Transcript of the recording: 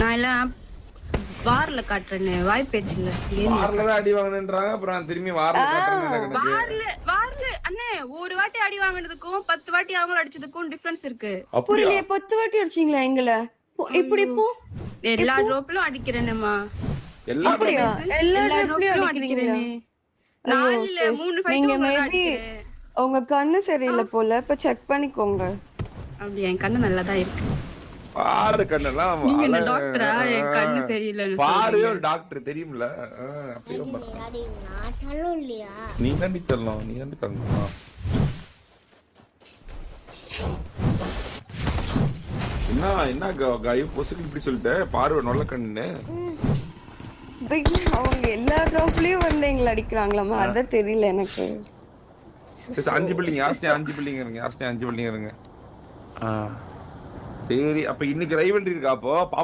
நான் எல்லாம் வார்ல காட்டுறேன்னு வாய் பேச்சு இல்ல வார்ல தான் அடி வாங்கினேன்றாங்க. அப்புறம் நான் திரும்பி வார்ல காட்டுறேன்னு வார்ல அண்ணே ஒரு வாட்டி அடி வாங்கினதுக்கும் 10 வாட்டி அவங்கள அடிச்சதுக்கும் டிஃபரன்ஸ் இருக்கு. புரியல 10 வாட்டி அடிச்சீங்களா எங்களை? இப்படி இப்போ எல்லா ட்ரோப்லயும் அடிக்கிறேனேமா. எல்லா ட்ரோப்லயும் அடிக்கிறீங்களா? நாலுல 3 ஃபைட் நீங்க மேபி உங்க கண்ணு சரியில்லை போல. இப்ப செக் பண்ணிக்கோங்க. அப்படி என் கண்ணு நல்லா தான் இருக்கு. பாரு கண்ணெல்லாம் நீங்க என்ன டாக்டரா? என் கண்ணு சரியில்லைன்னு பாரு ஒரு டாக்டர் தெரியும்ல. அப்படியே நீ தாண்டி சொல்லணும், நீ தாண்டி சொல்லணும். என்ன காய் பொசுக்கு இப்படி சொல்லிட்ட? பார்வை நல்ல கண்ணு. அவங்க எல்லா ட்ரோப்லயும் வந்து எங்களை அடிக்கிறாங்களாமா, அதான் தெரியல எனக்கு. 5 பில்டிங் யாஸ்னே 5 பில்டிங் இருங்க, யாஸ்னே 5 பில்டிங் இருங்க. சரி அப்ப இன்னைக்கு ரைவல்ரி இருக்கா? அப்போ